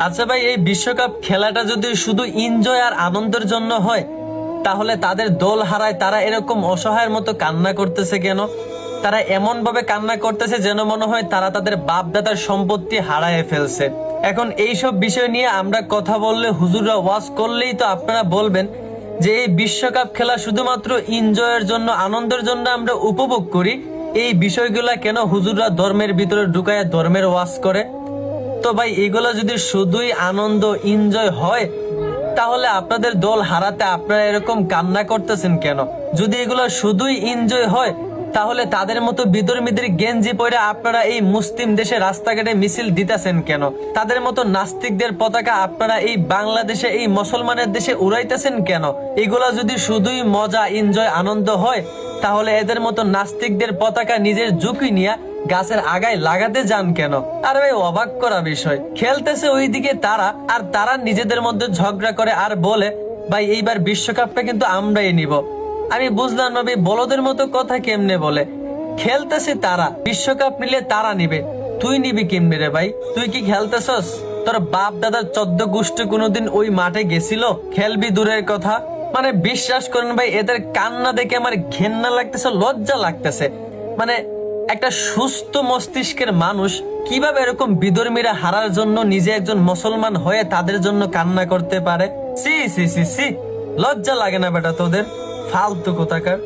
আচ্ছা ভাই, এই বিশ্বকাপ খেলাটা যদি শুধু এনজয় আর আনন্দের জন্য হয়, তাহলে তাদের দল হারায় তারা এরকম অসহায়ের মতো কান্না করতেছে কেন? তারা এমন ভাবে কান্না করতেছে যেন মনে হয় তারা তাদের বাপ দাদার সম্পত্তি হারায় ফেলছে। এখন এইসব বিষয় নিয়ে আমরা কথা বললে, হুজুররা ওয়াজ করলেই তো আপনারা বলবেন যে এই বিশ্বকাপ খেলা শুধুমাত্র এনজয়ের জন্য, আনন্দের জন্য আমরা উপভোগ করি। এই বিষয়গুলা কেন হুজুররা ধর্মের ভিতরে ঢুকায় ধর্মের ওয়াজ করে? তো ভাই, এগুলো যদি শুধুই আনন্দ এনজয় হয়, তাহলে আপনাদের দল হারাতে আপনারা এরকম কান্না করতেছেন কেন? যদি এগুলো শুধুই এনজয় হয়, তাহলে তাদের মতো বিধর্মীদের গেঞ্জি পরে আপনারা এই মুসলিম দেশে রাস্তাঘাটে মিছিল দিতেছেন কেন? তাদের মতো নাস্তিকদের পতাকা আপনারা এই বাংলাদেশে, এই মুসলমানের দেশে উড়াইতেছেন কেন? এগুলা যদি শুধুই মজা, এনজয়, আনন্দ হয়, তাহলে এদের মতো নাস্তিকদের পতাকা নিজের ঝুঁকি নিয়ে গাছের আগায় লাগাতে যান কেন? আর ভাই, অবাক করা বিষয়, খেলতেছে ওইদিকে তারা, আর তারা নিজেদের মধ্যে ঝগড়া করে আর বলে ভাই এইবার বিশ্বকাপটা কিন্তু আমরাই নিব। আমি বুঝলাম না ভাই, বলদের মতো কথা কেমনে বলে? খেলতেছে তারা, বিশ্বকাপ নিলে তারা নিবে, তুই নিবি কেমনে রে ভাই? তুই কি খেলতেছস? তোর বাপ দাদার 14 গোষ্ঠী কোনোদিন ওই মাঠে গেছিল? খেলবি দূরের কথা। মানে বিশ্বাস করেন ভাই, এদের কান্না দেখে আমার ঘেন্না লাগতেছে, লজ্জা লাগতেছে। মানে একটা সুস্থ মস্তিষ্কের মানুষ কিভাবে এরকম বিধর্মীরা হারার জন্য নিজে একজন মুসলমান হয়ে তাদের জন্য কান্না করতে পারে? সি সি সি সি, লজ্জা লাগে না বেটা তোদের? ফালতু কোথাকার।